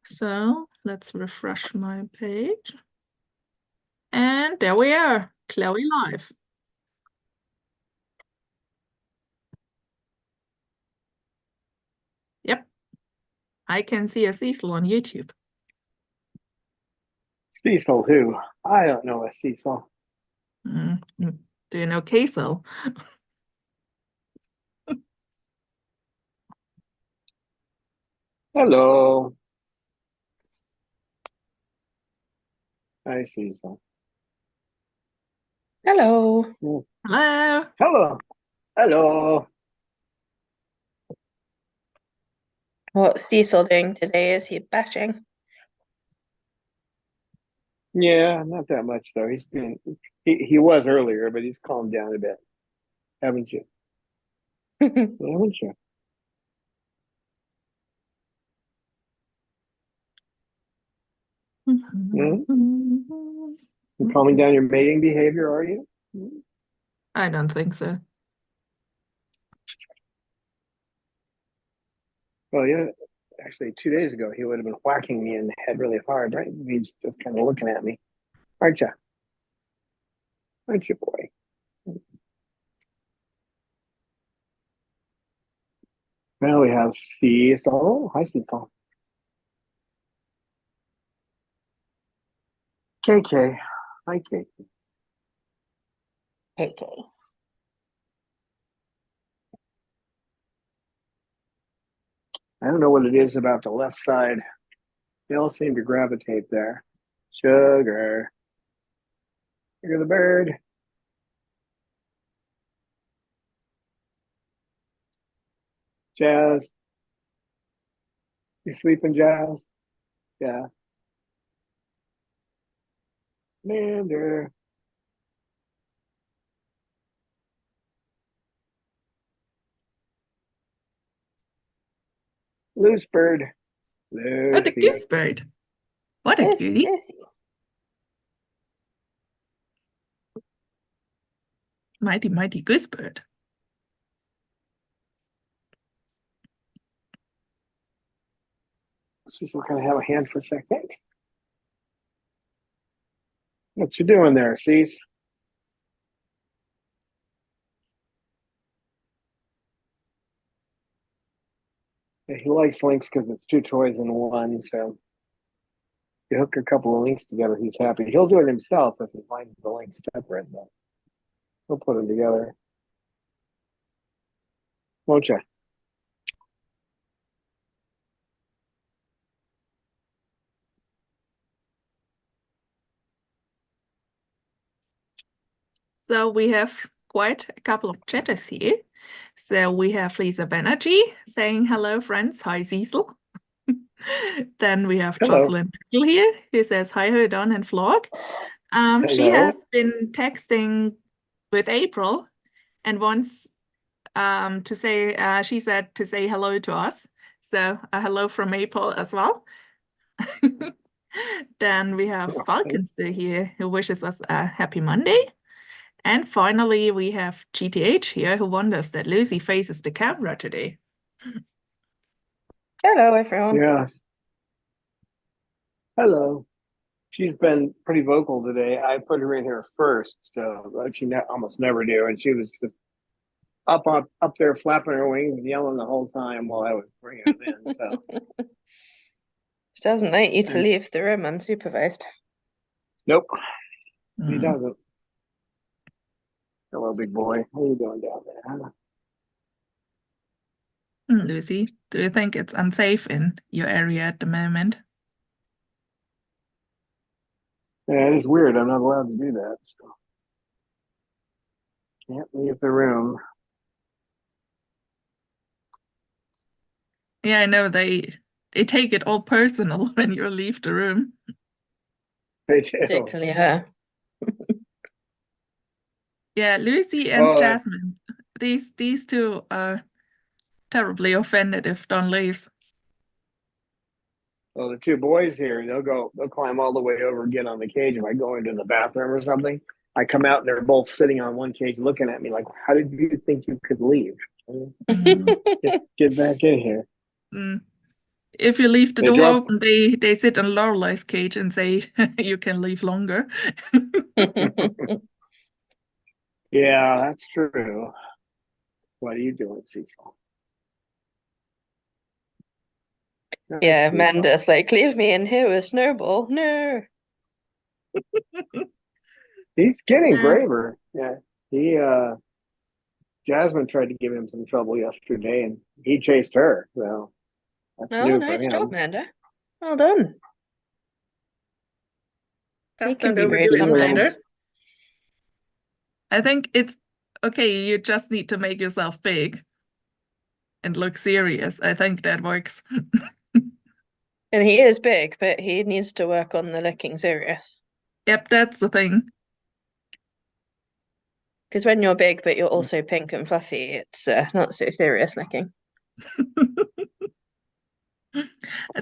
So let's refresh my page. And there we are, Chloe live. Yep, I can see a Cecil on YouTube. Cecil who? I don't know a Cecil. Do you know Cecil? Hello. Hi, Cecil. Hello. Hello. Hello. Hello. What's Cecil doing today? Is he batching? Yeah, not that much though. He was earlier, but he's calmed down a bit. Haven't you? Haven't you? You're calming down your mating behavior, are you? I don't think so. Well, yeah. Actually, 2 days ago, he would have been whacking me in the head really hard, right? He's just kind of looking at me. Aren't you? Aren't you, boy? Now we have Cecil. Hi, Cecil. KK. Hi, KK. Okay. I don't know what it is about the left side. They all seem to gravitate there. Sugar. Sugar the bird. Jazz. You sleeping, Jazz? Yeah. Mander. Loose bird. What a Lucy. goose bird. What a cutie. Mighty, mighty goose bird. Cecil, can I have a hand for a second? What you doing there, Cece? Yeah, he likes links because it's 2 toys in one, so you hook a couple of links together, he's happy. He'll do it himself if he finds the links separate, but he'll put them together. Won't you? So we have quite a couple of chatters here. So we have Lisa Banerjee saying hello, friends. Hi, Cecil. Then we have Hello. Jocelyn here, who says hi, Don and Vlog. She has been texting with April and wants to say, she said to say hello to us. So a hello from April as well. Then we have Falconster here, who wishes us a happy Monday. And finally, we have GTH here, who wonders that Lucy faces the camera today. Hello, everyone. Yeah. Hello. She's been pretty vocal today. I put her in here first, so she almost never do, and she was just up there flapping her wings and yelling the whole time while I was bringing us in. So she doesn't like you to leave the room unsupervised. Nope, he doesn't. Hello, big boy. How you doing down there? Lucy, do you think it's unsafe in your area at the moment? Yeah, it is weird. I'm not allowed to do that. So can't leave the room. Yeah, I know they take it all personal when you leave the room. They do. Particularly her. Yeah, Lucy and Jasmine. These two are terribly offended if Don leaves. Well, the 2 boys here, they'll climb all the way over and get on the cage if I go into the bathroom or something. I come out and they're both sitting on one cage looking at me like, how did you think you could leave? Get back in here. Mm. If you leave the They door drop. open, they sit on Lorelei's cage and say you can leave longer. Yeah, that's true. What are you doing, Cecil? Yeah, Amanda's like, leave me in here with Snowball. No. He's getting Yeah. braver. Yeah. He Jasmine tried to give him some trouble yesterday and he chased her. So that's Oh, new for nice job, him. Amanda. Well done. He Just can don't be brave overdo it, sometimes. Amanda. I think it's okay. You just need to make yourself big and look serious. I think that works. And he is big, but he needs to work on the looking serious. Yep, that's the thing. Because when you're big, but you're also pink and fluffy, it's not so serious looking.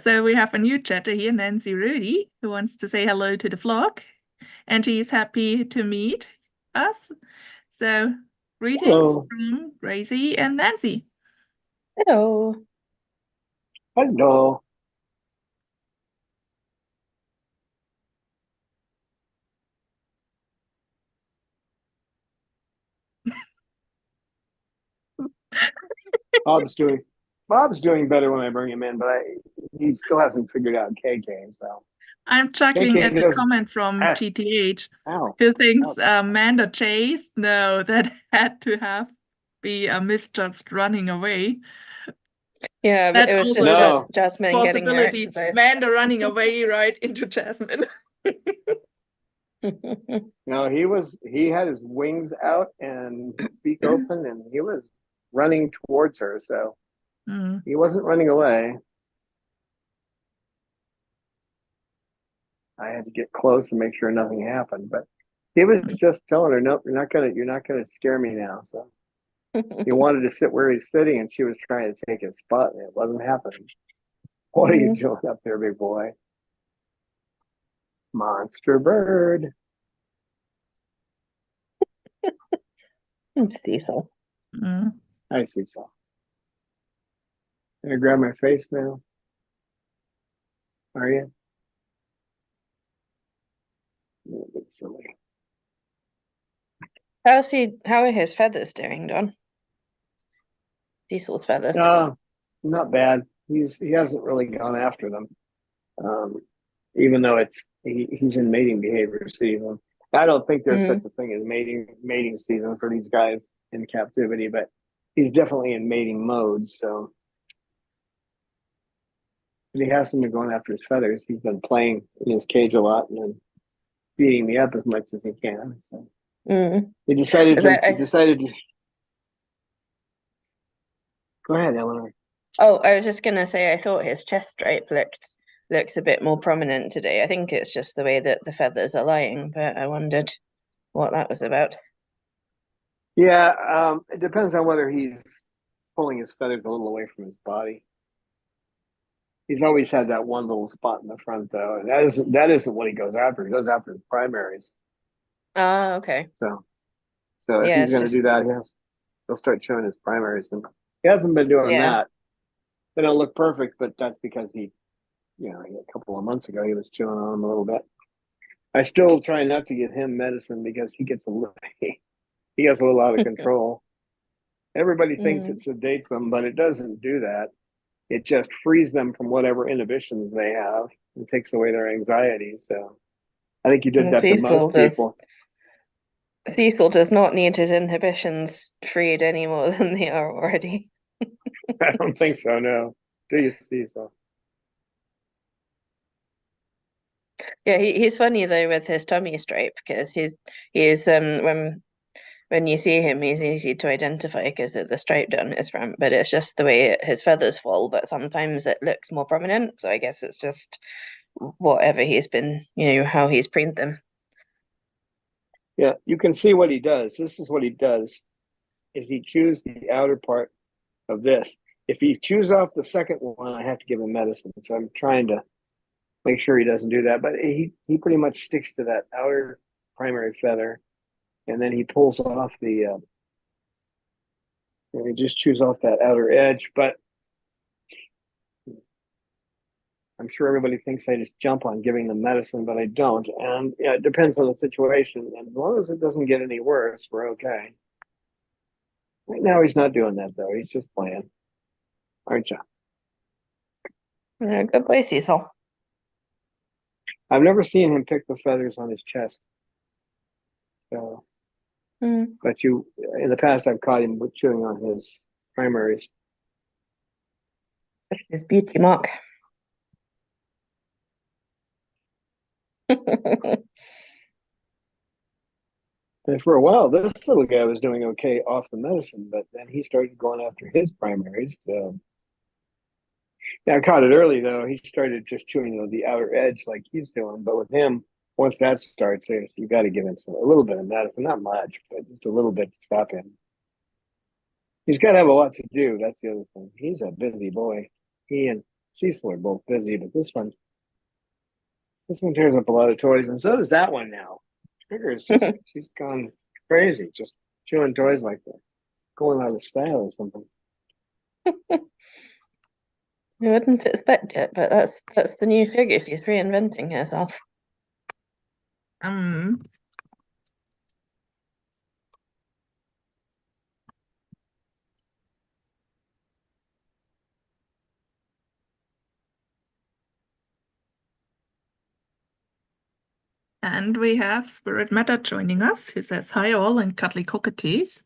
So we have a new chatter here, Nancy Rudy, who wants to say hello to the flock, and she's happy to meet us. So greetings Hello. from Gracie and Nancy. Hello. Hello. Bob's doing better when I bring him in, but he still hasn't figured out KK. So I'm chuckling KK at the does. comment from Ah, GTH, ow, who thinks ouch. Amanda chased. No, that had to have be a misjudged running away. Yeah, but That's it was also just a No, Jasmine getting her possibility. exercise. Amanda running away right into Jasmine. no, he had his wings out and his beak open, and he was running towards her. So Mm. he wasn't running away. I had to get close and make sure nothing happened, but he was just telling her, "Nope, you're not gonna scare me now." So he wanted to sit where he's sitting, and she was trying to take his spot, and it wasn't happening. What are you doing up there, big boy? Monster bird. Cecil. Mm. I see so. Gonna grab my face now. Are you? A little bit silly. How are his feathers doing, Don? Cecil's feathers. Not bad. He hasn't really gone after them. Um, even though he's in mating behavior season. I don't think there's such a thing as mating season for these guys in captivity, but he's definitely in mating mode. So but he hasn't been going after his feathers. He's been playing in his cage a lot and then beating me up as much as he can. So he decided to go ahead, Eleanor. Oh, I was just gonna say, I thought his chest stripe looks a bit more prominent today. I think it's just the way that the feathers are lying, but I wondered what that was about. Yeah, it depends on whether he's pulling his feathers a little away from his body. He's always had that one little spot in the front, though, and that isn't what he goes after. He goes after his primaries. Ah, okay. So if Yeah, he's it's going to do just that, he'll start showing his primaries, and he hasn't been doing yeah. that. They don't look perfect, but that's because a couple of months ago he was chewing on them a little bit. I still try not to give him medicine because he gets he gets a little out of control. Everybody thinks it sedates them, but it doesn't do that. It just frees them from whatever inhibitions they have and takes away their anxiety. So I think you did And that to most people. Cecil does not need his inhibitions freed any more than they are already. I don't think so, no. Do you, Cecil? Yeah, he's funny though with his tummy stripe because he's when you see him, he's easy to identify because of the stripe down his front, but it's just the way his feathers fall, but sometimes it looks more prominent. So I guess it's just whatever he's been, how he's preened them. Yeah, you can see what he does. This is what he does, is he chews the outer part of this. If he chews off the second one, I have to give him medicine. So I'm trying to make sure he doesn't do that. But he pretty much sticks to that outer primary feather. and then he pulls off the, he just chews off that outer edge. But I'm sure everybody thinks I just jump on giving them medicine, but I don't. And yeah, it depends on the situation. And as long as it doesn't get any worse, we're okay. Right now, he's not doing that though. He's just playing, aren't you? Yeah, good boy, Cecil. I've never seen him pick the feathers on his chest. So, but in the past, I've caught him chewing on his primaries. His beauty mark. And for a while, this little guy was doing okay off the medicine, but then he started going after his primaries. So, yeah, I caught it early though. He started just chewing the outer edge like he's doing. But with him, once that starts, you got to give him a little bit of medicine, not much, but just a little bit to stop him. He's got to have a lot to do. That's the other thing. He's a busy boy. He and Cecil are both busy, but this one tears up a lot of toys, and so does that one now. Trigger is just she's gone crazy, just chewing toys like that, going out of style or something. You wouldn't expect it, but that's the new figure. She's reinventing herself. And we have Spirit Matter joining us, who says hi all and cuddly cockatoos.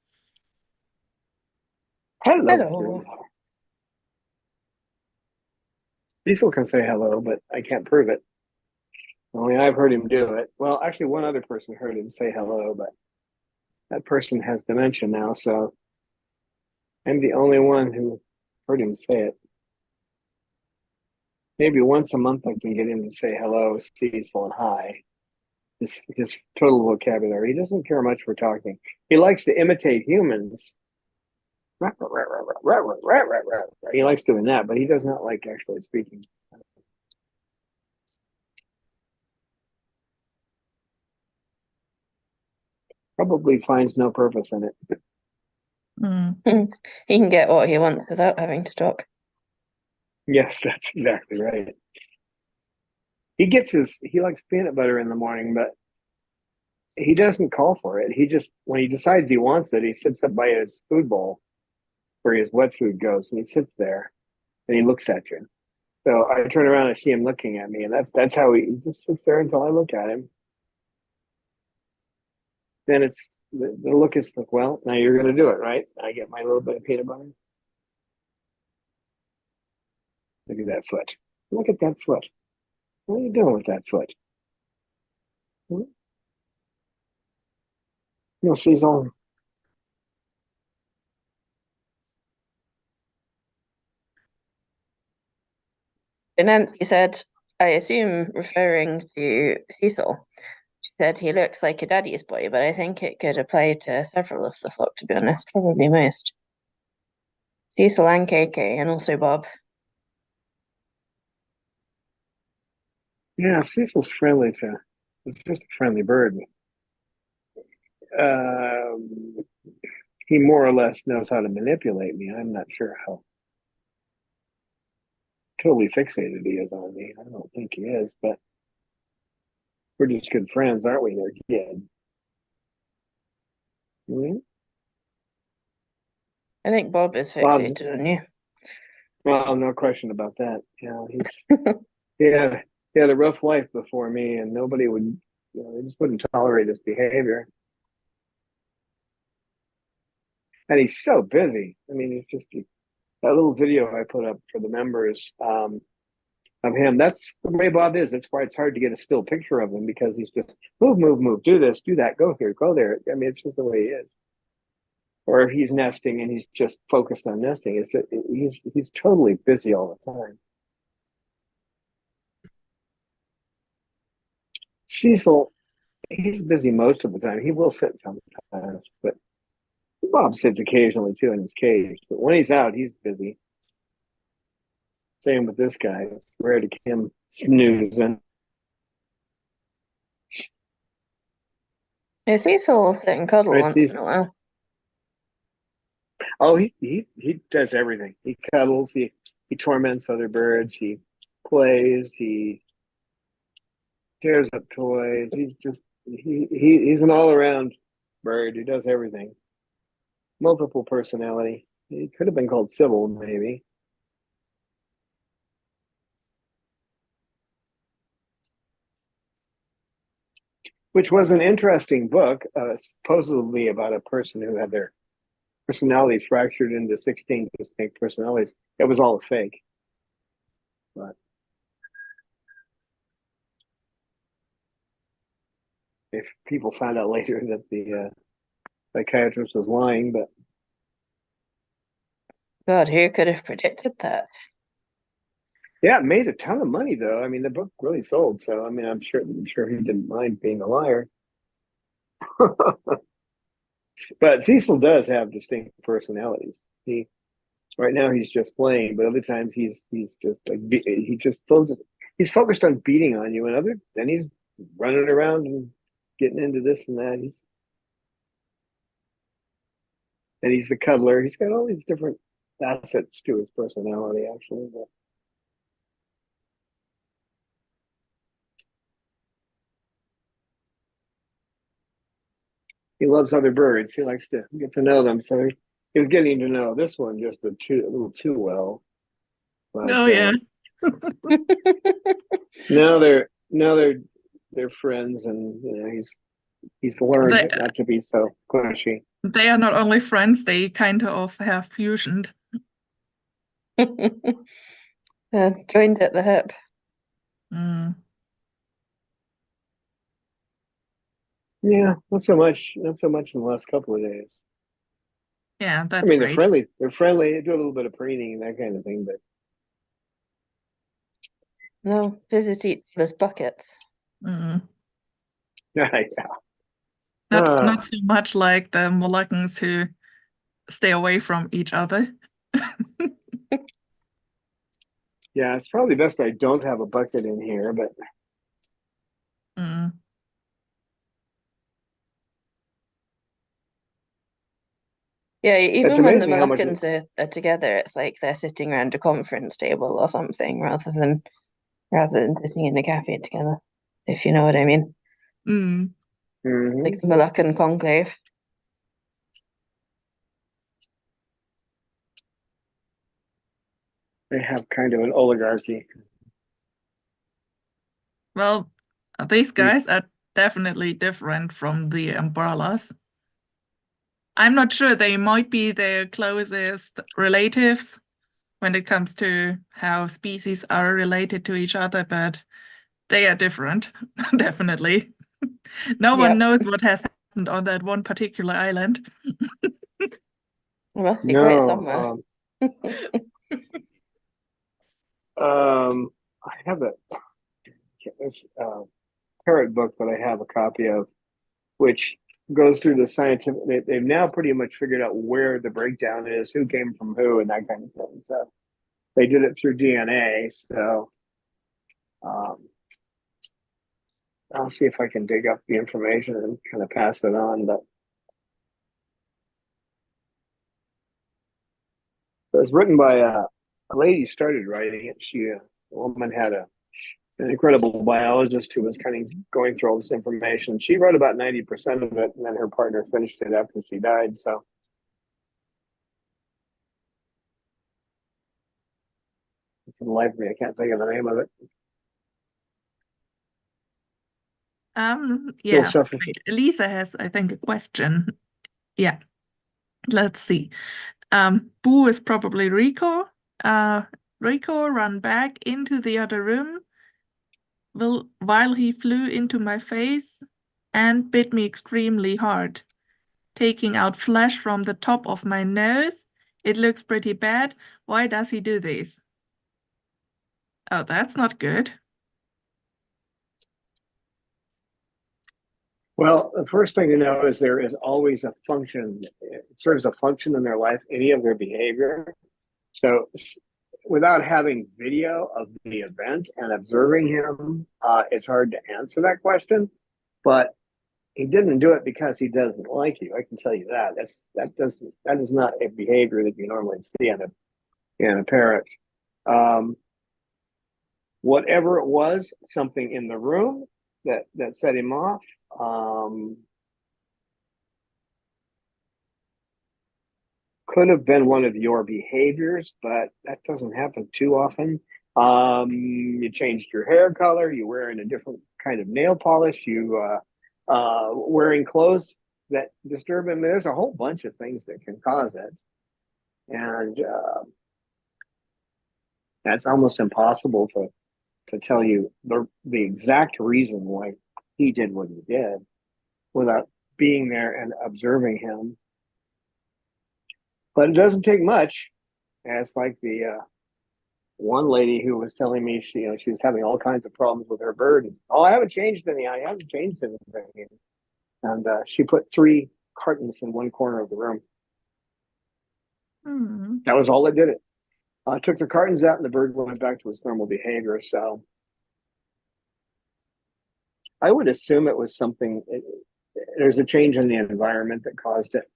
Hello. Cecil can say hello, but I can't prove it. Only I've heard him do it. Well, actually, one other person heard him say hello, but that person has dementia now, so I'm the only one who heard him say it. Maybe once a month I can get him to say hello, Cecil, and hi. His total vocabulary. He doesn't care much for talking. He likes to imitate humans. He likes doing that, but he does not like actually speaking. Probably finds no purpose in it. He can get what he wants without having to talk. Yes, that's exactly right. He likes peanut butter in the morning, but he doesn't call for it. He just, when he decides he wants it, he sits up by his food bowl where his wet food goes, and he sits there and he looks at you. So I turn around and I see him looking at me, and that's how he just sits there until I look at him. Then it's the look is like, well, now you're going to do it, right? I get my little bit of peanut butter. Look at that foot. Look at that foot. What are you doing with that foot? You'll see on. And Nancy said, I assume referring to Cecil, she said he looks like a daddy's boy, but I think it could apply to several of the flock, to be honest, probably most. Cecil and KK, and also Bob. Yeah, Cecil's friendly too. It's just a friendly bird. He more or less knows how to manipulate me. I'm not sure how totally fixated he is on me. I don't think he is, but we're just good friends, aren't we? They're kid. Mm-hmm. I think Bob is fixated on you. Well, no question about that. He had a rough life before me, and nobody would, they just wouldn't tolerate his behavior. And he's so busy. I mean, it's just that little video I put up for the members of him. That's the way Bob is. That's why it's hard to get a still picture of him, because he's just move, do this, do that, go here, go there. I mean, it's just the way he is. Or if he's nesting and he's just focused on nesting, he's totally busy all the time. Cecil, he's busy most of the time. He will sit sometimes, but Bob sits occasionally too in his cage. But when he's out, he's busy. Same with this guy. It's rare to get him snoozing. Yeah, Cecil will sit and cuddle Right, once in a while. oh, he does everything. He cuddles. He torments other birds. He plays. He tears up toys. He's an all around bird who does everything. Multiple personality. He could have been called Sybil, maybe. Which was an interesting book, supposedly about a person who had their personality fractured into 16 distinct personalities. It was all a fake. But if people found out later that the psychiatrist was lying, but God, who could have predicted that? yeah, it made a ton of money though. I mean, the book really sold. So I mean, I'm sure he didn't mind being a liar. But Cecil does have distinct personalities. He right now he's just playing, but other times he's just like he's focused on beating on you, and then he's running around and getting into this and that. He's the cuddler. He's got all these different facets to his personality, actually. But he loves other birds. He likes to get to know them. So he was getting to know this one just a little too well. But Oh yeah. now they're friends, and he's learned They not to be so pushy. they are not only friends, they kind of have fusioned. Joined at the hip. Mm. Yeah, not so much in the last couple of days. Yeah, I that's mean, great. they're friendly, they do a little bit of preening and that kind of thing, but No, visit each other's buckets. Mm. yeah. Not so much like the Moluccans who stay away from each other. Yeah, it's probably best I don't have a bucket in here, but Mm. Yeah, it's even when the amazing how much Moluccans are together, it's like they're sitting around a conference table or something rather than sitting in a cafe together, if you know what I mean. Mm. It's like Mhm. the Moluccan conclave. They have kind of an oligarchy. Well, these guys are definitely different from the umbrellas. I'm not sure, they might be their closest relatives when it comes to how species are related to each other, but they are different, definitely. No one Yep. knows what has happened on that one particular island. It must be great somewhere. No, I have a parrot book that I have a copy of, which goes through the scientific. They've now pretty much figured out where the breakdown is, who came from who, and that kind of thing. So they did it through DNA. So um, I'll see if I can dig up the information and kind of pass it on. But it was written by a lady started writing it. A woman had an incredible biologist who was kind of going through all this information. She wrote about 90% of it, and then her partner finished it after she died. So for the life of me, I can't think of the name of it. Still Yeah. suffering. Wait, Elisa has, I think, a question. Yeah, let's see. Boo is probably Rico. Rico ran back into the other room while he flew into my face and bit me extremely hard, taking out flesh from the top of my nose. It looks pretty bad. Why does he do this? Oh, that's not good. Well, the first thing to know is there is always a function. It serves a function in their life, any of their behavior. So without having video of the event and observing him, it's hard to answer that question. But he didn't do it because he doesn't like you. I can tell you that. That is not a behavior that you normally see in a parrot. Um, Whatever it was, something in the room that set him off. Could have been one of your behaviors, but that doesn't happen too often. You changed your hair color. You're wearing a different kind of nail polish. Wearing clothes that disturb him. There's a whole bunch of things that can cause it, and that's almost impossible to tell you the exact reason why he did what he did without being there and observing him. But it doesn't take much. And it's like the one lady who was telling me she was having all kinds of problems with her bird. Oh, I haven't changed anything. And she put 3 cartons in one corner of the room. That was all that did it. Took the cartons out and the bird went back to its normal behavior. So I would assume it was something, there's a change in the environment that caused it.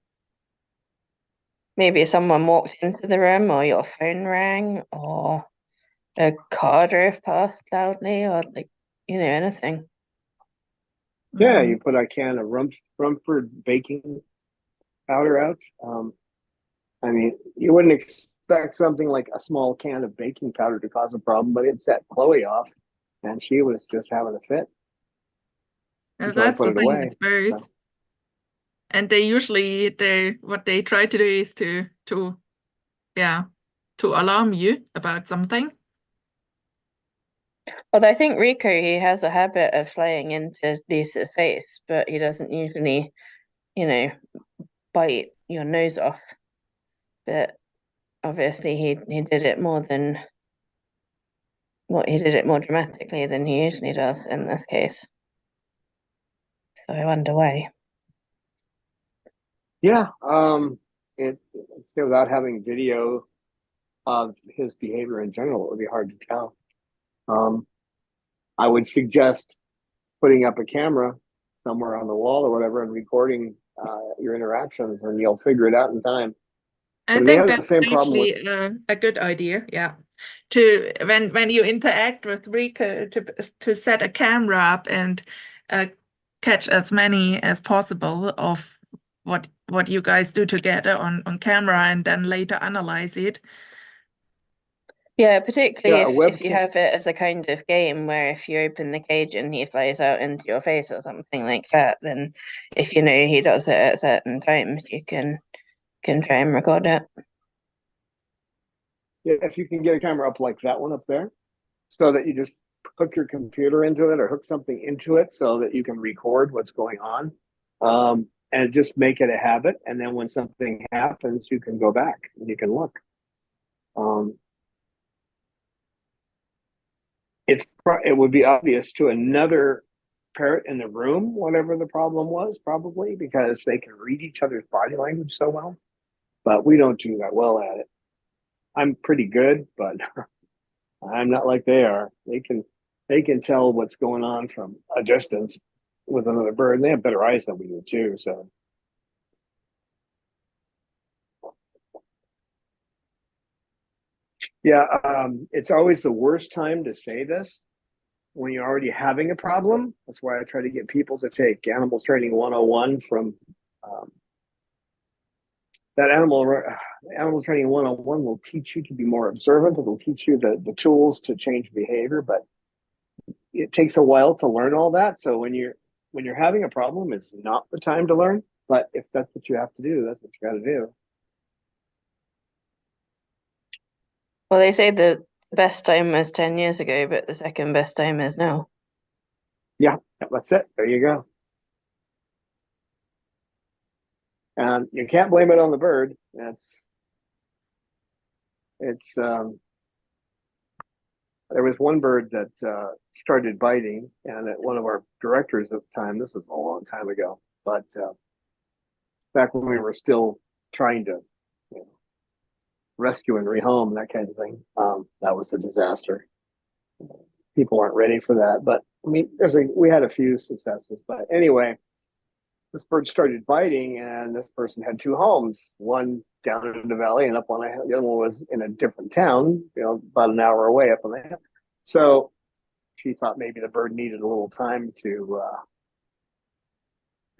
Maybe someone walked into the room, or your phone rang, or a car drove past loudly, or anything. Yeah, you put a can of Rumford baking powder out. I mean, you wouldn't expect something like a small can of baking powder to cause a problem, but it set Chloe off, and she was just having a fit. That's the thing with birds. So. And they usually what they try to do is to alarm you about something. Well, I think Rico, he has a habit of flying into Lisa's face, but he doesn't usually, bite your nose off. But obviously he did it more dramatically than he usually does in this case. So I wonder why. Yeah, without having video of his behavior in general, it would be hard to tell. I would suggest putting up a camera somewhere on the wall or whatever and recording your interactions, and you'll figure it out in time. I think that's actually a good idea. Yeah, to when you interact with Rico, to set a camera up and catch as many as possible of what you guys do together on camera, and then later analyze it. Yeah, particularly if you have it as a kind of game where if you open the cage and he flies out into your face or something like that, then if he does it at certain times, you can try and record it. Yeah, if you can get a camera up like that one up there, so that you just hook your computer into it or hook something into it so that you can record what's going on, and just make it a habit. And then when something happens, you can go back and you can look. It would be obvious to another parrot in the room, whatever the problem was, probably because they can read each other's body language so well. But we don't do that well at it. I'm pretty good, but I'm not like they are. They can tell what's going on from a distance with another bird. And they have better eyes than we do too. So yeah, it's always the worst time to say this when you're already having a problem. That's why I try to get people to take Animal Training 101 from that Animal Training 101 will teach you to be more observant. It will teach you the tools to change behavior, but it takes a while to learn all that. So when you're having a problem, it's not the time to learn. But if that's what you have to do, that's what you got to do. Well, they say the best time was 10 years ago, but the second best time is now. Yeah, that's it. There you go. And you can't blame it on the bird. There was one bird that started biting, and one of our directors at the time, this was a long time ago, but back when we were still trying to rescue and rehome, that kind of thing, that was a disaster. People aren't ready for that, but I mean, we had a few successes. But anyway, this bird started biting, and this person had two homes, one down in the valley and up on the hill. The other one was in a different town, about an hour away up on the hill. So she thought maybe the bird needed a little time to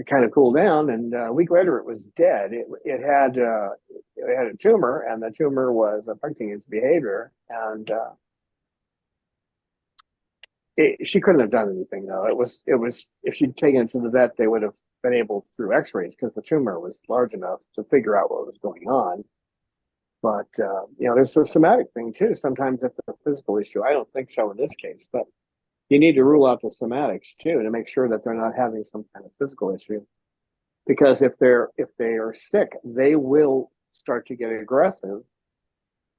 kind of cool down. And a week later, it was dead. It had a tumor, and the tumor was affecting its behavior. And she couldn't have done anything, though. It was if she'd taken it to the vet, they would have been able through X-rays, because the tumor was large enough to figure out what was going on. But there's a somatic thing too. Sometimes it's a physical issue. I don't think so in this case, but you need to rule out the somatics too to make sure that they're not having some kind of physical issue. Because if they are sick, they will start to get aggressive.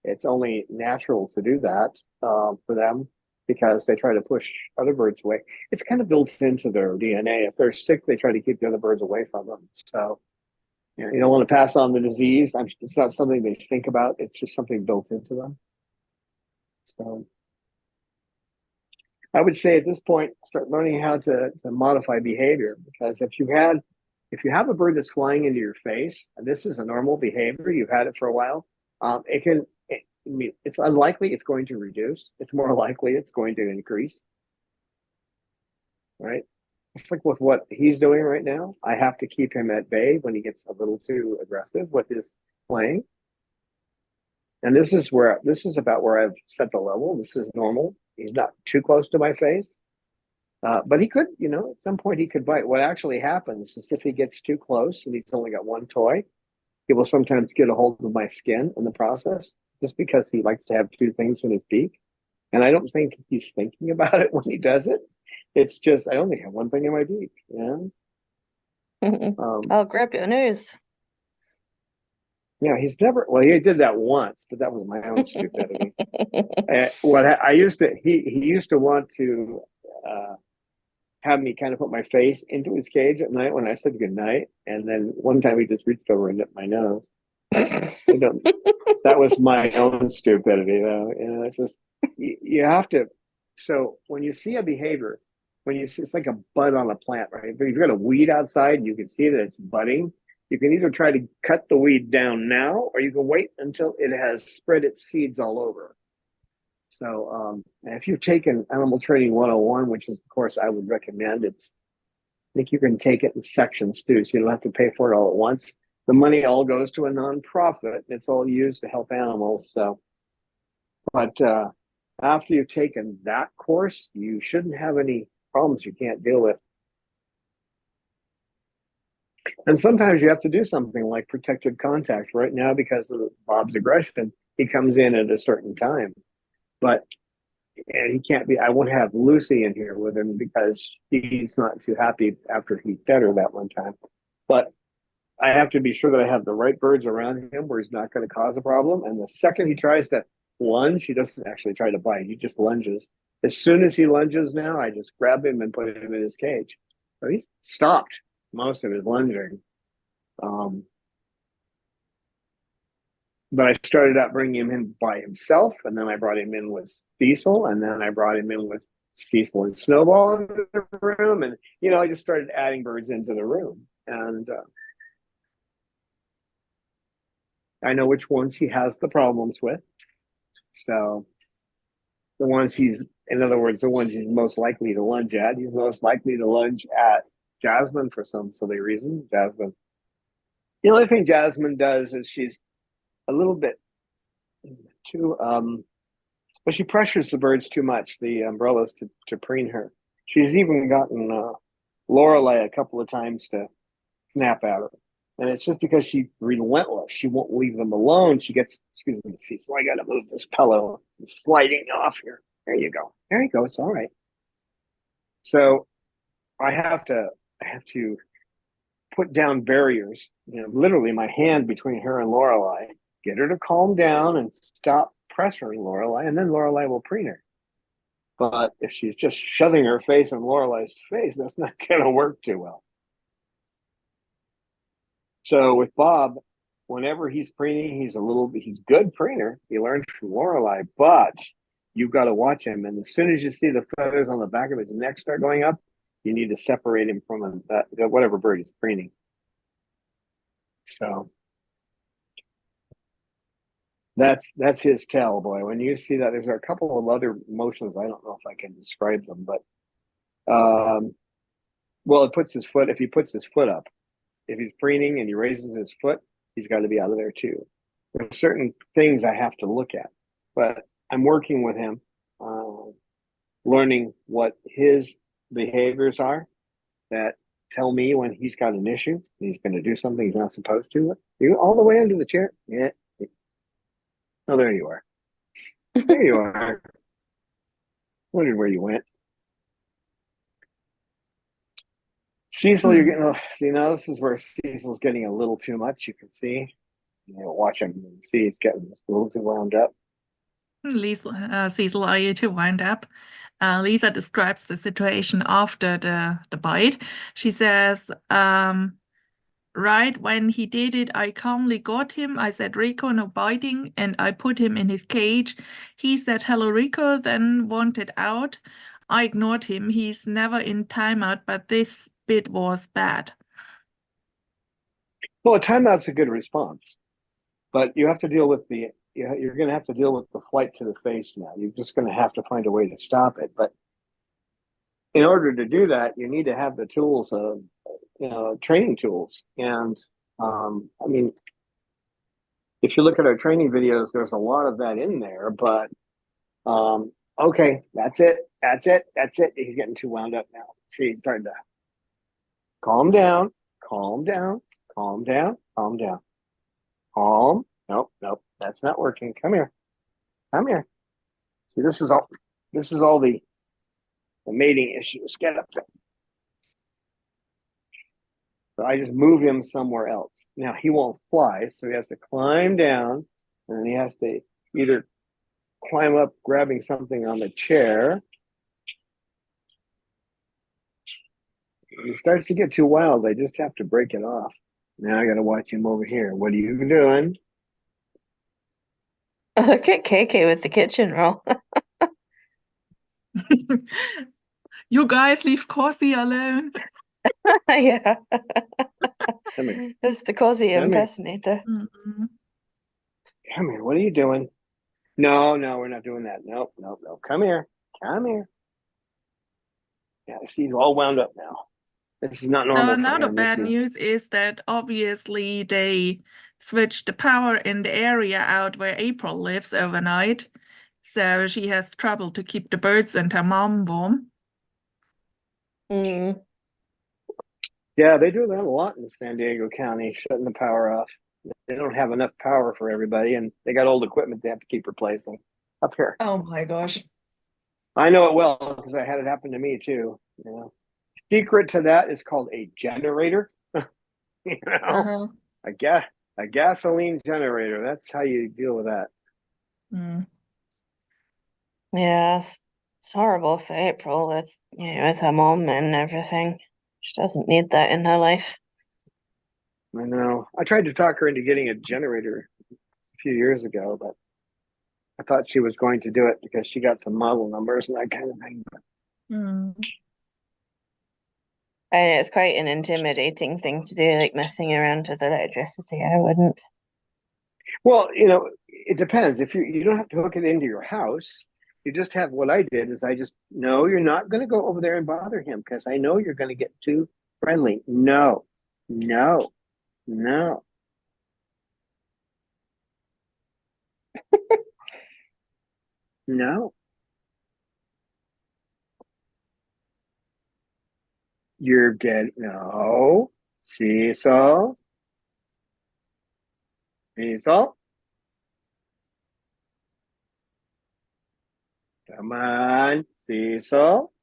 It's only natural to do that for them, because they try to push other birds away. It's kind of built into their DNA. If they're sick, they try to keep the other birds away from them. So you don't want to pass on the disease. It's not something they think about. It's just something built into them. So I would say at this point, start learning how to modify behavior, because if you have a bird that's flying into your face, and this is a normal behavior, you've had it for a while, it's unlikely it's going to reduce. It's more likely it's going to increase, right? It's like with what he's doing right now. I have to keep him at bay when he gets a little too aggressive with his playing. And this is about where I've set the level. This is normal. He's not too close to my face. But he could, at some point he could bite. What actually happens is if he gets too close and he's only got one toy, he will sometimes get a hold of my skin in the process, just because he likes to have two things in his beak. And I don't think he's thinking about it when he does it. It's just, I only have one thing in my beak, I'll grab your nose. Yeah, he did that once, but that was my own stupidity. He used to want to have me kind of put my face into his cage at night when I said goodnight. And then one time he just reached over and nipped my nose. That was my own stupidity, though. It's just, you have to. So when you see a behavior, it's like a bud on a plant, right? If you've got a weed outside, you can see that it's budding. You can either try to cut the weed down now, or you can wait until it has spread its seeds all over. So if you've taken Animal Training 101, which is the course I would recommend, I think you can take it in sections too, so you don't have to pay for it all at once. The money all goes to a nonprofit. It's all used to help animals. So, but after you've taken that course, you shouldn't have any problems you can't deal with. And sometimes you have to do something like protected contact. Right now, because of Bob's aggression, he comes in at a certain time. But he can't be, I won't have Lucy in here with him because he's not too happy after he fed her that one time. But I have to be sure that I have the right birds around him where he's not going to cause a problem. And the second he tries to lunge, he doesn't actually try to bite. He just lunges. As soon as he lunges now, I just grab him and put him in his cage. So he stopped most of his lunging. But I started out bringing him in by himself, and then I brought him in with Cecil, and then I brought him in with Cecil and Snowball in the room. And, I just started adding birds into the room. And I know which ones he has the problems with. So the ones in other words, the ones he's most likely to lunge at, he's most likely to lunge at Jasmine for some silly reason. Jasmine. The only thing Jasmine does is she's a little bit too, but she pressures the birds too much, the umbrellas, to preen her. She's even gotten Lorelei a couple of times to snap at her. And it's just because she's relentless. She won't leave them alone. She gets, excuse me, so I got to move this pillow. It's sliding off here. There you go. There you go. It's all right. So I have to put down barriers, literally my hand between her and Lorelei, get her to calm down and stop pressuring Lorelei, and then Lorelei will preen her. But if she's just shoving her face in Lorelei's face, that's not going to work too well. So with Bob, whenever he's preening, he's good preener. He learned from Lorelei, but you've got to watch him. And as soon as you see the feathers on the back of his neck start going up, you need to separate him from whatever bird he's preening. So that's his tail, boy. When you see that, there's a couple of other motions. I don't know if I can describe them, but well, it puts his foot. If he puts his foot up, if he's preening and he raises his foot, he's got to be out of there too. There's certain things I have to look at, but I'm working with him, learning what his behaviors are that tell me when he's got an issue. He's going to do something he's not supposed to. You all the way under the chair. Yeah. Oh, there you are. There you are. Wondered where you went. Cecil, you're getting, this is where Cecil's getting a little too much. You can see, watch him and see he's getting just a little too wound up. Cecil, are you too wound up? Lisa describes the situation after the bite. She says, right when he did it, I calmly got him. I said, Rico, no biting, and I put him in his cage. He said, hello, Rico, then wanted out. I ignored him. He's never in timeout, but this bit was bad. Well, a timeout's a good response, but you have to deal with you're going to have to deal with the flight to the face now. You're just going to have to find a way to stop it. But in order to do that, you need to have the tools of, training tools. And I mean, if you look at our training videos, there's a lot of that in there. But okay, that's it. He's getting too wound up now. See, he's starting to calm down. Nope, that's not working. Come here. See, this is all the mating issues. Get up there. So I just move him somewhere else. Now he won't fly, so he has to climb down, and he has to either climb up grabbing something on the chair. He starts to get too wild. I just have to break it off. Now I got to watch him over here. What are you doing? Look at KK with the kitchen roll. You guys leave Corsi alone. Yeah. Come here. It's the Corsi impersonator. Come here. What are you doing? No, we're not doing that. No. Come here. Yeah, see, he's all wound up now. This is not normal. Now the bad news is that obviously they switched the power in the area out where April lives overnight. So she has trouble to keep the birds and her mom warm. Mm. Yeah, they do that a lot in San Diego County, shutting the power off. They don't have enough power for everybody, and they got old equipment they have to keep replacing up here. Oh my gosh. I know it well because I had it happen to me too. Secret to that is called a generator. A gasoline generator. That's how you deal with that. Yeah, it's horrible for April with her mom and everything. She doesn't need that in her life. I know. I tried to talk her into getting a generator a few years ago, but I thought she was going to do it because she got some model numbers and that kind of thing. And it's quite an intimidating thing to do, like messing around with electricity. I wouldn't. Well, it depends. If you don't have to hook it into your house, you just have what I did is no, you're not going to go over there and bother him because I know you're going to get too friendly. No. No. You're getting no. Cecil. Come on, Cecil.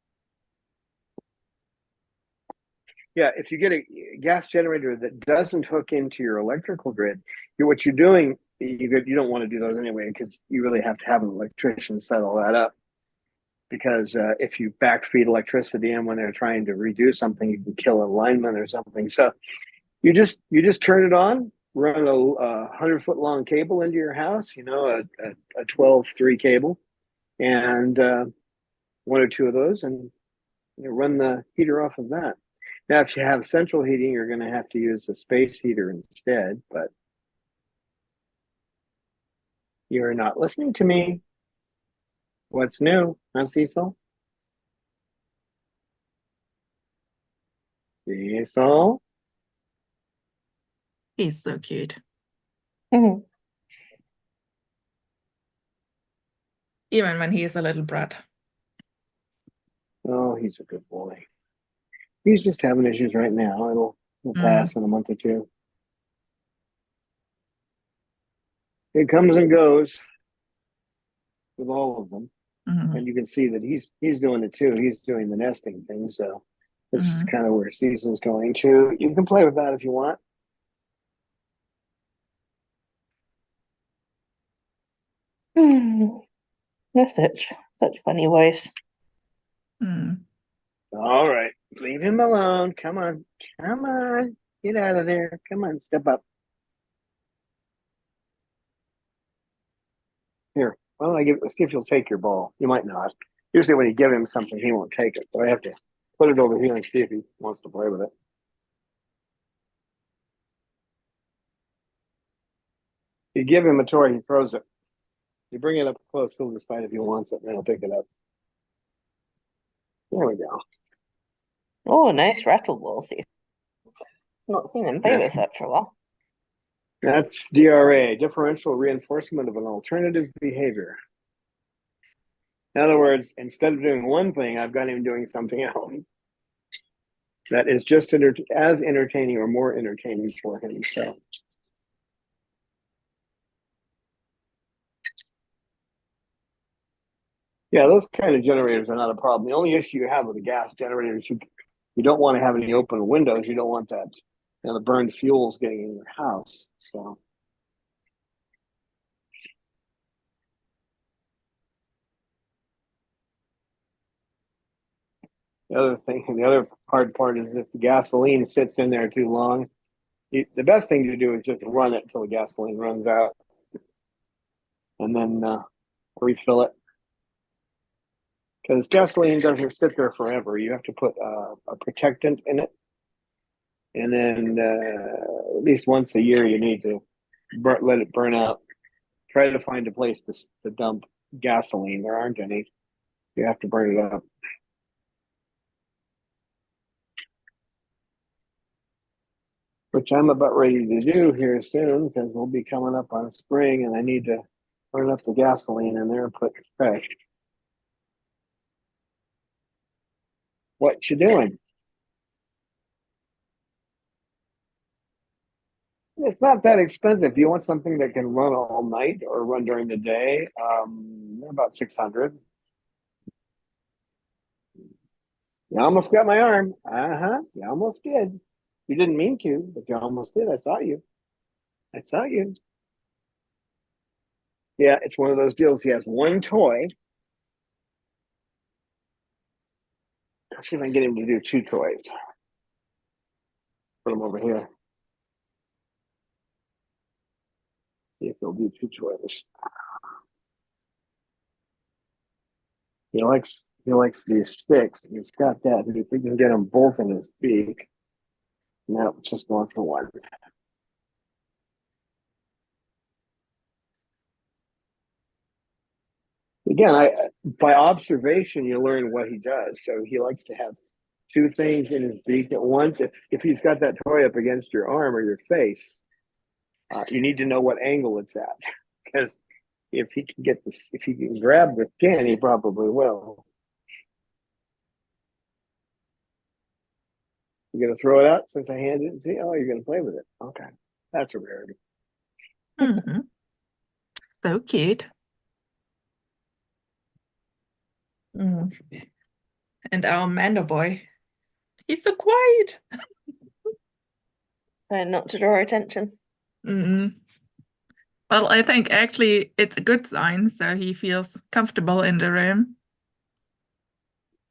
Yeah, if you get a gas generator that doesn't hook into your electrical grid, what you're doing, you don't want to do those anyway because you really have to have an electrician set all that up. Because if you backfeed electricity in when they're trying to redo something, you can kill a lineman or something. So you just turn it on, run a 100-foot long cable into your house, a 12-3 cable, and one or two of those, and You run the heater off of that. Now, if you have central heating, you're going to have to use a space heater instead, but you're not listening to me. What's new, huh, Cecil? Cecil? He's so cute. Even when he is a little brat. Oh, he's a good boy. He's just having issues right now. It'll pass in a month or two. It comes and goes with all of them. And you can see that he's doing it too. He's doing the nesting thing. So this is kind of where Season's going to. You can play with that if you want. That's such funny voice. All right. Leave him alone. Come on. Come on. Get out of there. Come on. Step up. Here. Well, let's see if he'll take your ball. You might not. Usually when you give him something, he won't take it. So I have to put it over here and see if he wants to play with it. You give him a toy, he throws it. You bring it up close, he'll decide if he wants it, and then he'll pick it up. There we go. Oh, nice rattle ball. Not seen him play with that for a while. That's DRA, differential reinforcement of an alternative behavior. In other words, instead of doing one thing, I've got him doing something else that is just as entertaining or more entertaining for him. So, yeah, those kind of generators are not a problem. The only issue you have with a gas generator is you don't want to have any open windows. You don't want that, the burned fuels getting in your house. So. The other hard part is if the gasoline sits in there too long, the best thing to do is just run it until the gasoline runs out and then refill it. Because gasoline doesn't sit there forever. You have to put a protectant in it. And then at least once a year, you need to let it burn out. Try to find a place to dump gasoline. There aren't any. You have to burn it up. Which I'm about ready to do here soon because we'll be coming up on spring and I need to burn up the gasoline in there and put fresh. What you doing? It's not that expensive. If you want something that can run all night or run during the day, they're about 600. You almost got my arm. You almost did. You didn't mean to, but you almost did. I saw you. I saw you. Yeah, it's one of those deals. He has one toy. Let's see if I can get him to do two toys. Put him over here. See if he'll do two toys. He likes these sticks. He's got that. If we can get them both in his beak. No, just going for one. Again, by observation, you learn what he does. So he likes to have two things in his beak at once. If he's got that toy up against your arm or your face, you need to know what angle it's at. Because if he can grab the skin, he probably will. You're gonna throw it out since I handed it and see? Oh, you're gonna play with it. Okay. That's a rarity. So cute. And our Mando boy, he's so quiet. Trying not to draw attention. Well, I think actually it's a good sign, so he feels comfortable in the room.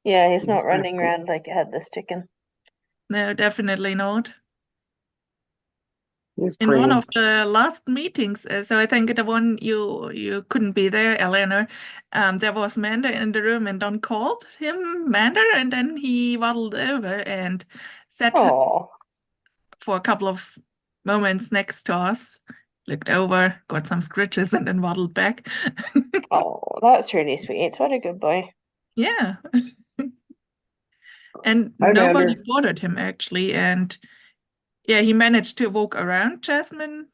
Yeah, he's not running around like a headless chicken. No, definitely not. He's In one preening. of the last meetings, so I think the one you couldn't be there, Eleanor, there was Mander in the room, and Don called him Mander, and then he waddled over and sat Oh, for a couple of moments next to us, looked over, got some scritches, and then waddled back. oh, that's really sweet. What a good boy. Yeah. And Hi, nobody Mander. bothered him actually, and yeah, he managed to walk around Jasmine.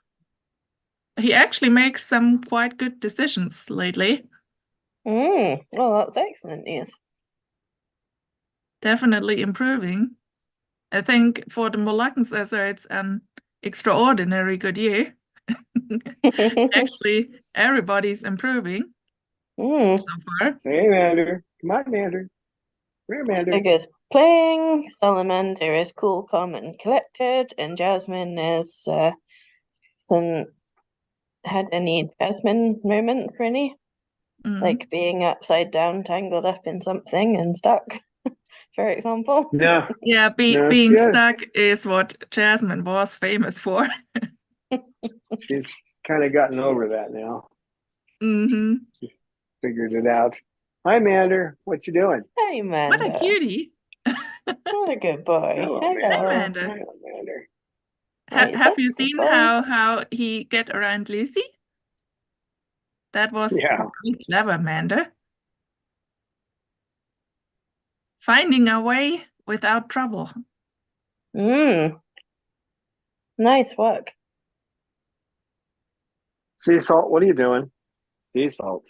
He actually makes some quite good decisions lately. Well, that's excellent news. Definitely improving. I think for the Moluccans, it's an extraordinary good year. Actually, everybody's improving Mm. so far. Hey, Mander. Come on, Mander. Come here, Mander. Sig is playing, Salamander is cool, calm, and collected, and Jasmine is hasn't had any Jasmine moments really, like being upside down, tangled up in something and stuck, for example. No, Yeah, no, being stuck is what Jasmine was famous for. she's kind of gotten over that now. Mm-hmm. She figured it out. Hi, Mander. What you doing? Hey, What a Manda. cutie. What a good boy. Hello, Hello. Hi, Mander. Amanda. Hello, Mander. Have you Good seen boy. how he get around Lucy? That was Yeah. very clever, Amanda. Finding a way without trouble. Nice work. Sea salt, what are you doing? Sea salt.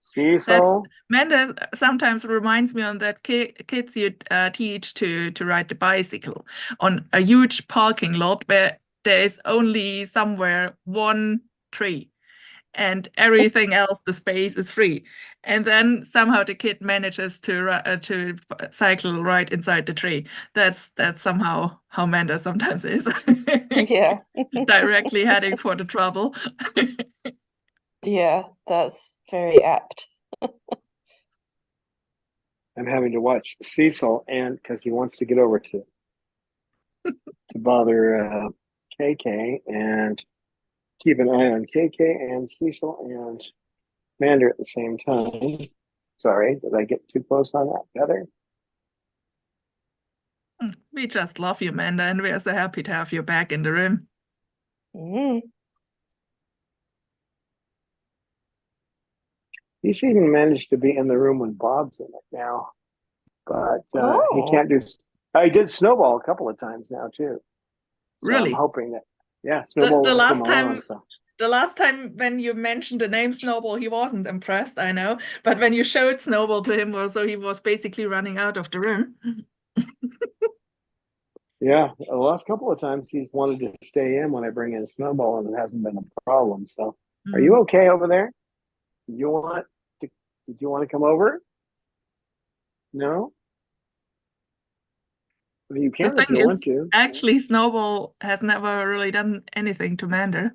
Sea salt. Amanda sometimes reminds me on that kids you teach to ride the bicycle on a huge parking lot where there is only somewhere one tree and everything else, the space is free. And then somehow the kid manages to cycle right inside the tree. That's somehow how Amanda sometimes is. Yeah. Directly heading for the trouble. Yeah, that's very apt. I'm having to watch Cecil and because he wants to get over to bother KK and keep an eye on KK and Cecil and Mander at the same time. Sorry, did I get too close on that, Heather? We just love you, Amanda, and we are so happy to have you back in the room. Mm. He's even managed to be in the room when Bob's in it now, but he can't do. I did Snowball a couple of times now too. So Really? I'm hoping that, yeah, Snowball will come along. So. The last time when you mentioned the name Snowball, he wasn't impressed, I know. But when you showed Snowball to him, so he was basically running out of the room. Yeah, the last couple of times he's wanted to stay in when I bring in Snowball, and it hasn't been a problem. So, are you okay over there? Did you want to come over? No? I mean, you The can if thing you want is, to. actually, Snowball has never really done anything to Mander.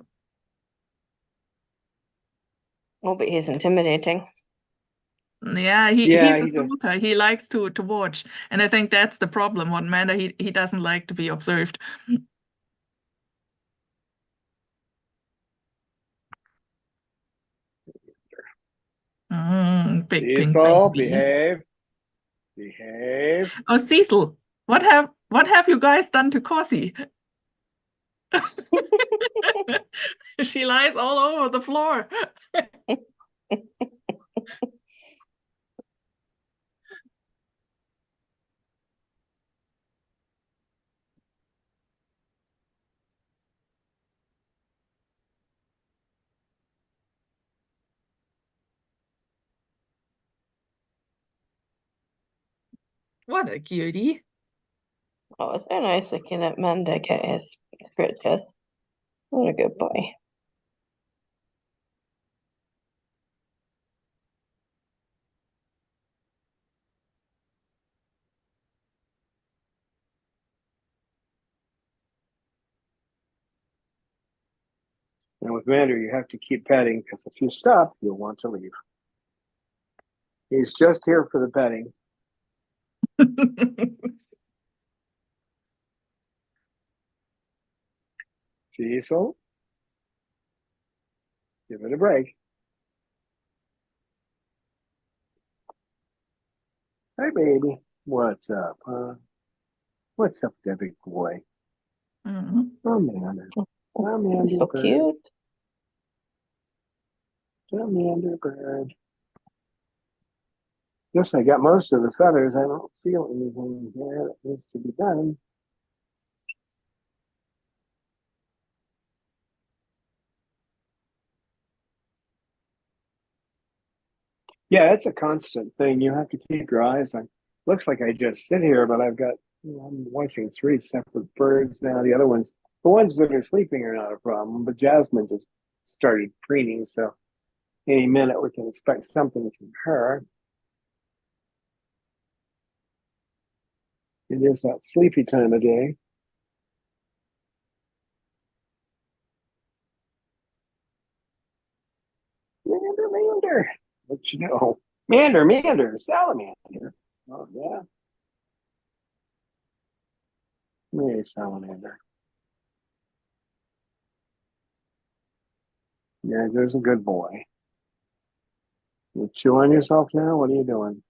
Oh, but he's intimidating. Yeah, he's a stalker. He likes to watch. And I think that's the problem. What Mander, he doesn't like to be observed. Big pink Cecil, baby. behave. Oh, Cecil, what have you guys done to Cossie? She lies all over the floor. What a cutie. Oh, it's so nice looking at Manda get his scritches. What a good boy. And with Mander, you have to keep petting because if you stop, you'll want to leave. He's just here for the petting. Cecil, give it a break. Hey, baby. What's up, huh? What's up, there, big boy? Mm. Amanda. Amanda So bird. cute. Amanda bird. Guess I got most of the feathers. I don't feel anything here that needs to be done. Yeah, it's a constant thing. You have to keep your eyes on. Looks like I just sit here, but I've got, I'm watching three separate birds now. The ones that are sleeping are not a problem, but Jasmine just started preening, so any minute we can expect something from her. It is that sleepy time of day. Mander. What you know? Mander, salamander. Oh, yeah. Hey, salamander. Yeah, there's a good boy. You chew on yourself now? What are you doing?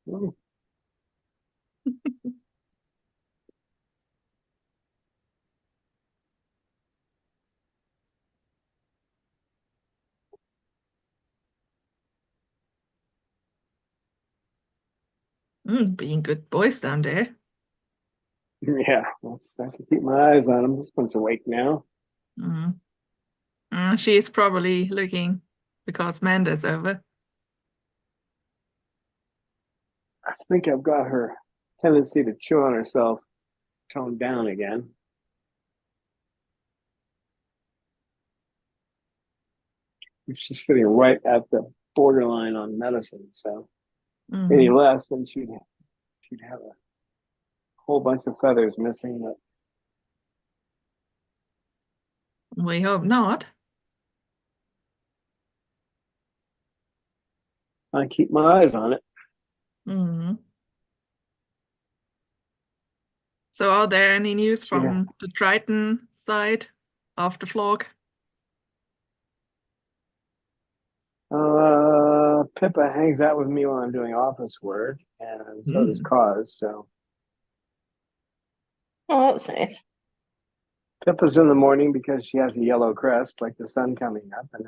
Oh, Being good boys down there. yeah, I have to keep my eyes on him. This one's awake now. Mm. She's probably looking because Manda's over. I think I've got her tendency to chew on herself toned down again. She's sitting right at the borderline on medicine, so any less, and she'd have a whole bunch of feathers missing. We hope not. I keep my eyes on it. Mm. So are there any news from the Triton side of the flock? Pippa hangs out with me while I'm doing office work, and so does Cause. So Oh, that's nice. Pippa's in the morning because she has a yellow crest, like the sun coming up, and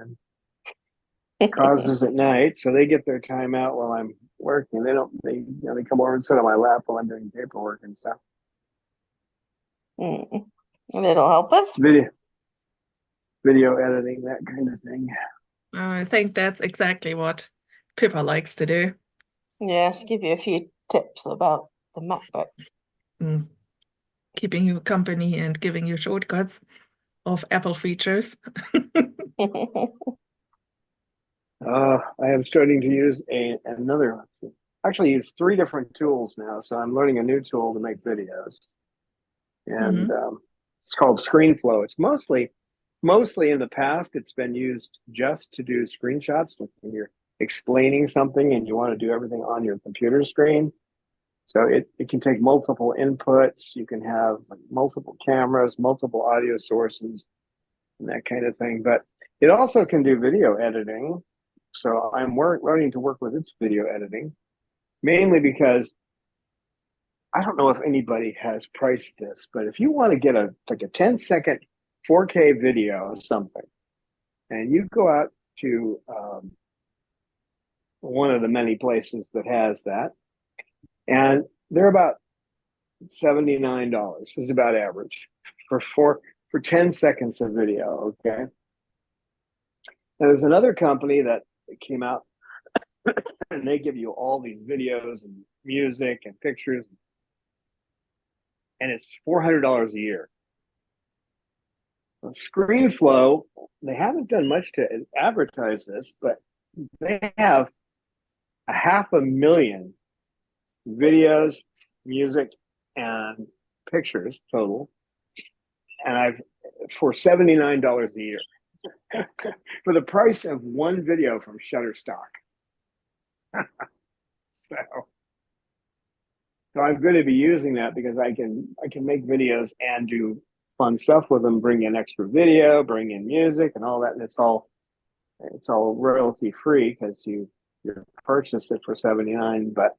then Cause is at night. So they get their time out while I'm working. They come over and sit on my lap while I'm doing paperwork and stuff. And it'll help us. Video editing, that kind of thing. I think that's exactly what Pippa likes to do. Yeah, just give you a few tips about the MacBook. Keeping you company and giving you shortcuts of Apple features. I am starting to use another. Actually, use three different tools now. So I'm learning a new tool to make videos, and it's called ScreenFlow. It's mostly in the past, it's been used just to do screenshots, like when you're explaining something and you want to do everything on your computer screen. So it can take multiple inputs. You can have like multiple cameras, multiple audio sources, and that kind of thing. But it also can do video editing. So I'm learning to work with its video editing, mainly because I don't know if anybody has priced this, but if you want to get a 10-second 4K video of something, and you go out to one of the many places that has that, and they're about $79. This is about average for 10 seconds of video. Okay. And there's another company that came out and they give you all these videos and music and pictures, and it's $400 a year. ScreenFlow, they haven't done much to advertise this, but they have 500,000 videos, music, and pictures total, and for $79 a year for the price of one video from Shutterstock. So So I'm going to be using that because I can make videos and do fun stuff with them, bring in extra video, bring in music and all that. And it's all royalty free because you purchase it for $79. But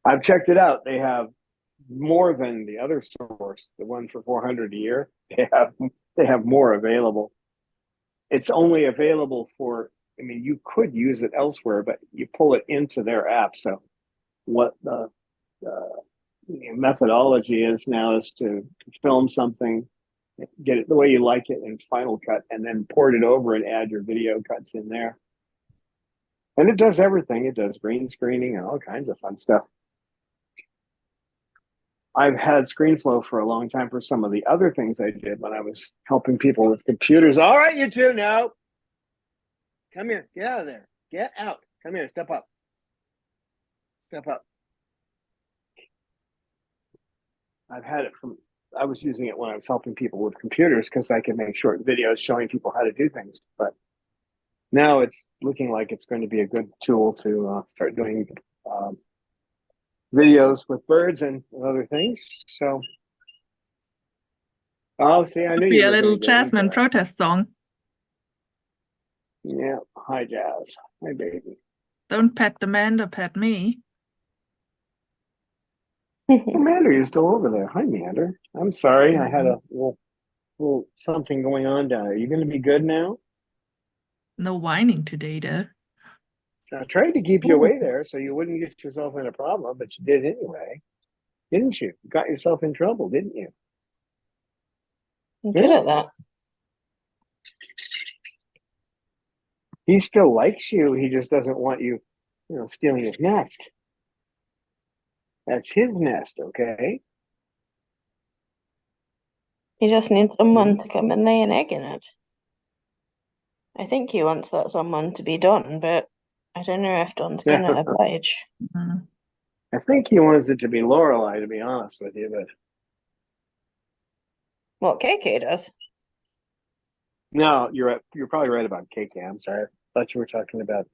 I've checked it out. They have more than the other source, the one for $400 a year. They have more available. It's only available for, I mean, you could use it elsewhere, but you pull it into their app. So what the methodology is now is to film something, get it the way you like it in Final Cut, and then port it over and add your video cuts in there. And it does everything. It does green screening and all kinds of fun stuff. I've had ScreenFlow for a long time for some of the other things I did when I was helping people with computers. All right, you two, now. Come here. Get out of there. Get out. Come here. Step up. Step up. I was using it when I was helping people with computers because I could make short videos showing people how to do things. But now it's looking like it's going to be a good tool to start doing videos with birds and other things. So, oh, see, I knew Be you a were little going to get into Jasmine that. protest song. Yeah, hi, Jazz. Hi, baby. Don't pet the Manda, pet me. Mander, you're still over there. Hi, Mander. I'm sorry, I had a little something going on down there. You going to be good now? No whining today, though. I tried to keep you away there so you wouldn't get yourself in a problem, but you did anyway, didn't you? You got yourself in trouble, didn't you? I'm good at that. He still likes you. He just doesn't want you, stealing his nest. That's his nest, okay? He just needs someone to come and lay an egg in it. I think he wants that someone to be Don, but I don't know if Don's gonna oblige. I think he wants it to be Lorelei, to be honest with you, but What KK does. no, you're probably right about KK. I'm sorry. I thought you were talking about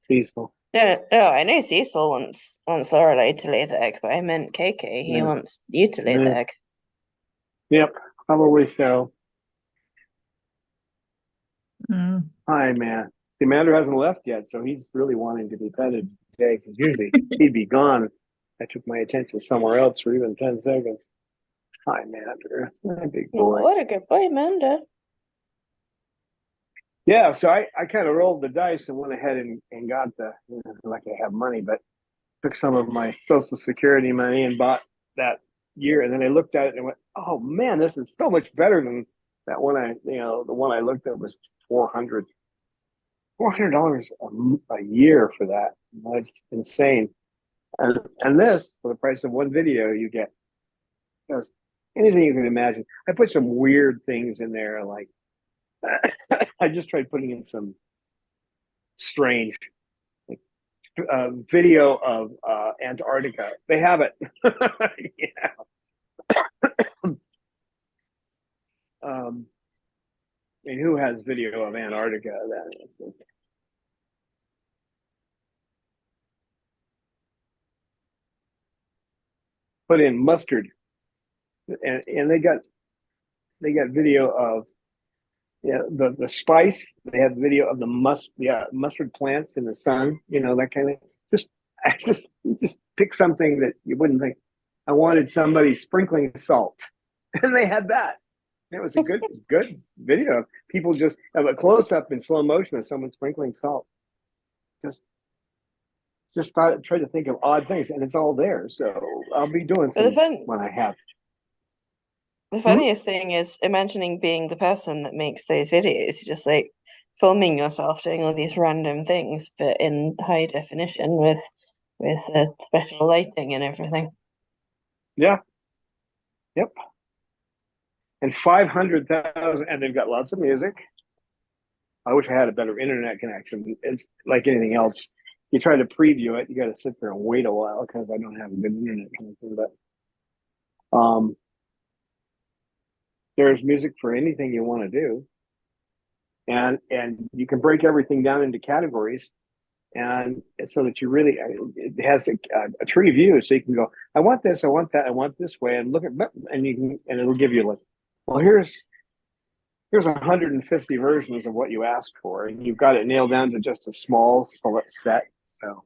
Cecil. No, I know Cecil wants Lorelei to lay the egg, but I meant KK. He wants you to lay the egg. Yep, probably so. Mm. Hi, man. The Commander hasn't left yet, so he's really wanting to be petted today because usually he'd be gone if I took my attention somewhere else for even 10 seconds. Hi, Mander. My big boy. What a good boy, Amanda. Yeah, so I kind of rolled the dice and went ahead and got like I have money, but took some of my Social Security money and bought that year. And then I looked at it and went, oh man, this is so much better than that one the one I looked at was $400 a year for that. That's insane. And this, for the price of one video, you get anything you can imagine. I put some weird things in there, like I just tried putting in some strange video of Antarctica. They have it. Yeah. And who has video of Antarctica? Put in mustard, and they got video of the spice. They have video of the mustard plants in the sun. That kind of just pick something that you wouldn't think. I wanted somebody sprinkling salt, and they had that. It was a good video. People just have a close up in slow motion of someone sprinkling salt. Just try to think of odd things, and it's all there. So I'll be doing some when I have. The funniest thing is imagining being the person that makes those videos, just like filming yourself doing all these random things, but in high definition with special lighting and everything. Yeah. Yep. And 500,000, and they've got lots of music. I wish I had a better internet connection. It's like anything else. You try to preview it, you got to sit there and wait a while because I don't have a good internet connection. But there's music for anything you want to do, and you can break everything down into categories, And so that you really, it has a tree view, so you can go, I want this, I want that, I want this way, and look at, and you can, and it'll give you like, well, here's 150 versions of what you asked for, and you've got it nailed down to just a small select set. So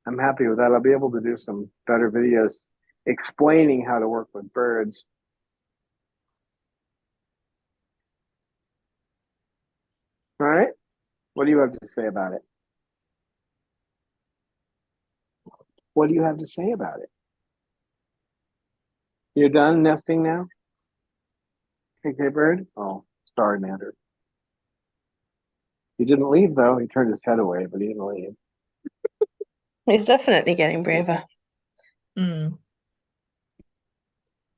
I'm happy with that. I'll be able to do some better videos explaining how to work with birds. All right. What do you have to say about it? What do you have to say about it? You're done nesting now? Okay, bird? Oh, sorry, Mander. He didn't leave, though. He turned his head away, but he didn't leave. He's definitely getting braver. Mm.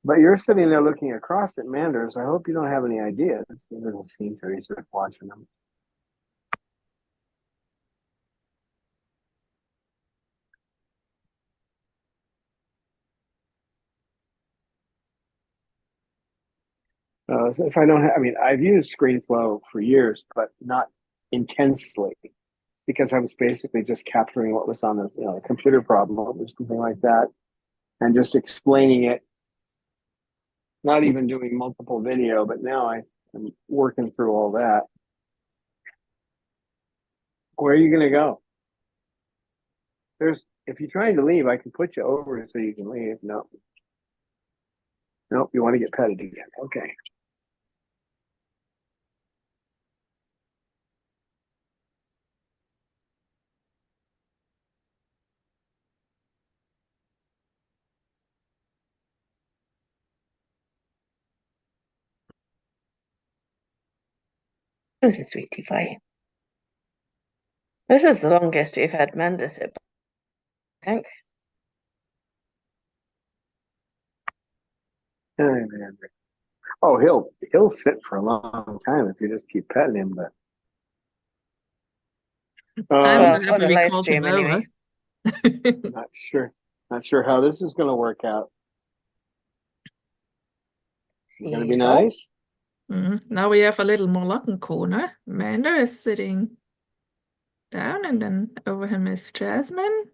But you're sitting there looking across at Manders. I hope you don't have any ideas. He doesn't seem to. He's just watching them. So if I don't have, I mean, I've used ScreenFlow for years, but not intensely, because I was basically just capturing what was on the, a computer problem or something like that, and just explaining it. Not even doing multiple video, but now I'm working through all that. Where are you going to go? If you're trying to leave, I can put you over so you can leave. No. Nope, you want to get petted again. Okay. This is sweetie pie. This is the longest we've had Manda sit, I think. Oh, he'll sit for a long time if you just keep petting him. But I'm so Well, on happy a we live called him stream anyway. over. not sure how this is going to work out. It's going to be Seesaw. nice. Now we have a little Morlocken corner. Amanda is sitting down, and then over him is Jasmine,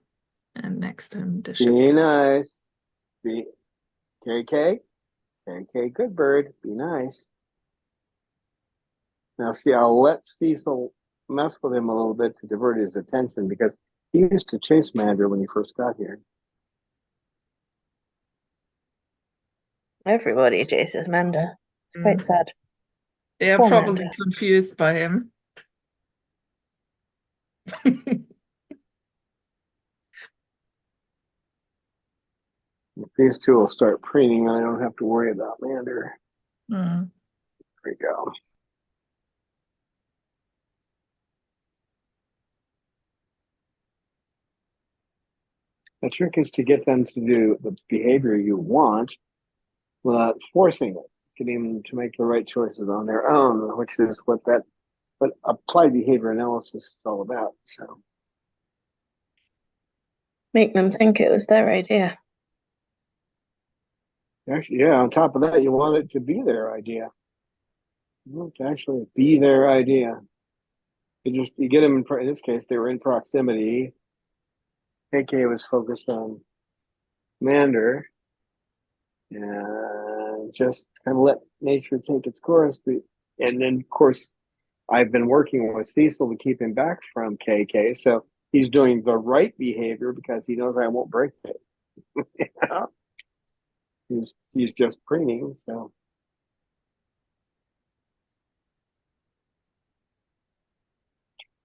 and next to him the Be ship. nice. Be KK. KK, good bird. Be nice. Now, see, I'll let Cecil mess with him a little bit to divert his attention because he used to chase Mander when he first got here. Everybody chases Manda. It's quite sad. They are Poor probably Manda. confused by him. If these two will start preening, I don't have to worry about Mander. Mm. There we go. The trick is to get them to do the behavior you want without forcing it, getting them to make the right choices on their own, which is what applied behavior analysis is all about. So Make them think it was their idea. actually, yeah, on top of that, you want it to be their idea. You want it to actually be their idea. You get them in this case, they were in proximity. KK was focused on Mander and just kind of let nature take its course. And then, of course, I've been working with Cecil to keep him back from KK. So he's doing the right behavior because he knows I won't break it. He's just preening. So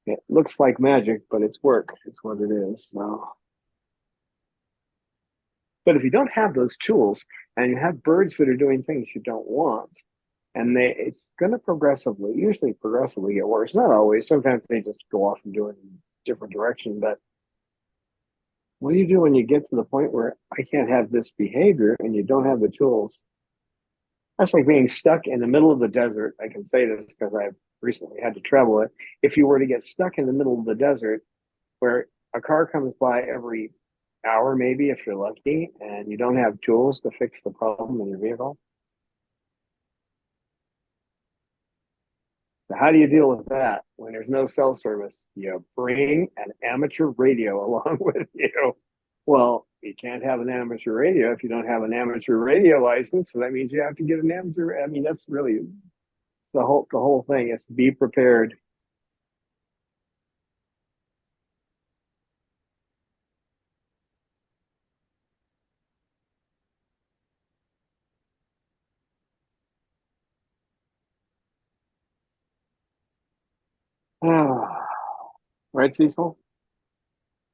it looks like magic, but it's work. It's what it is. So. But if you don't have those tools and you have birds that are doing things you don't want, and it's going to usually progressively get worse. Not always. Sometimes they just go off and do it in a different direction. But what do you do when you get to the point where I can't have this behavior and you don't have the tools? That's like being stuck in the middle of the desert. I can say this because I've recently had to travel it. If you were to get stuck in the middle of the desert where a car comes by every hour, maybe if you're lucky, and you don't have tools to fix the problem in your vehicle, So how do you deal with that when there's no cell service? You bring an amateur radio along with you. Well, you can't have an amateur radio if you don't have an amateur radio license. So that means you have to get an amateur. I mean, that's really the whole thing is be prepared. Right, Cecil?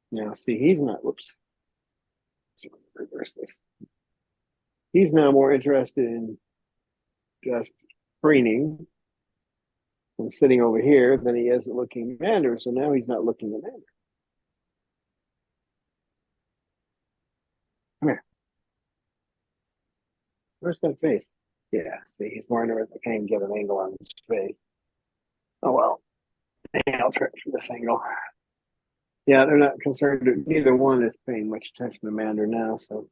Yeah, see, he's not, whoops. Reverse this. He's now more interested in just preening and sitting over here than he is at looking at Mander. So now he's not looking at Mander. Come here. Where's that face? Yeah, see, he's more interested. I can't get an angle on his face. Oh, well. I'll try from this angle. Yeah, they're not concerned. Neither one is paying much attention to Mander now, so.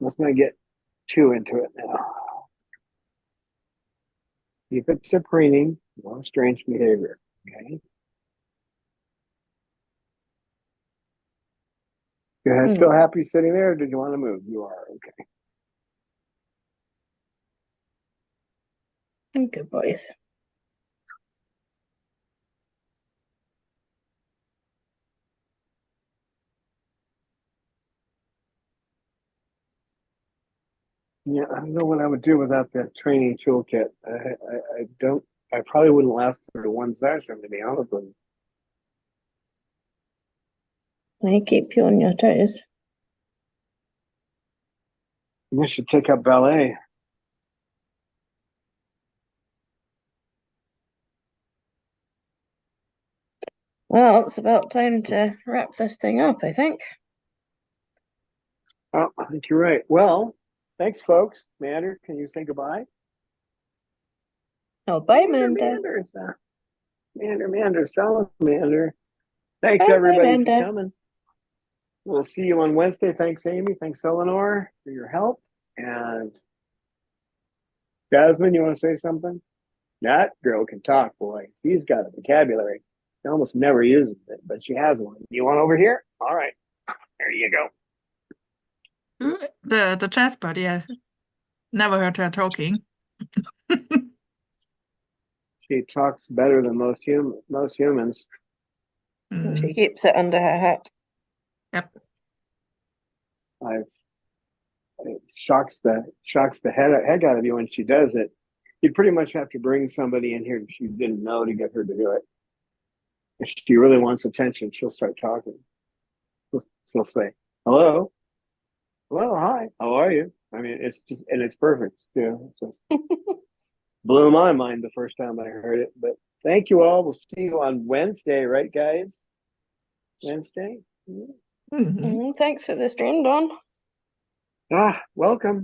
Let's not get too into it now. Keep it to preening, no strange behavior, okay? You're still happy sitting there, or did you want to move? You are, okay. Good boys. Yeah, I don't know what I would do without that training toolkit. I don't. I probably wouldn't last through one session, to be honest with you. They keep you on your toes. You should take up ballet. Well, it's about time to wrap this thing up, I think. Oh, I think you're right. Well, thanks, folks. Mander, can you say goodbye? Oh, bye, Mander. Mander, salamander. Thanks, Bye, everybody, for Mander. coming. We'll see you on Wednesday. Thanks, Amy. Thanks, Eleanor, for your help. And Jasmine, you want to say something? That girl can talk, boy. She's got a vocabulary. She almost never uses it, but she has one. You want over here? All right. There you go. The chess buddy, I never heard her talking. She talks better than most humans. She keeps it under her hat. Yep. It shocks the heck out of you when she does it. You'd pretty much have to bring somebody in here that you didn't know to get her to do it. If she really wants attention, she'll start talking. She'll say, "Hello, hello, hi, how are you?" I mean, it's perfect. It's just blew my mind the first time I heard it. But thank you all. We'll see you on Wednesday, right, guys? Wednesday. Thanks for the stream, Dawn. Welcome.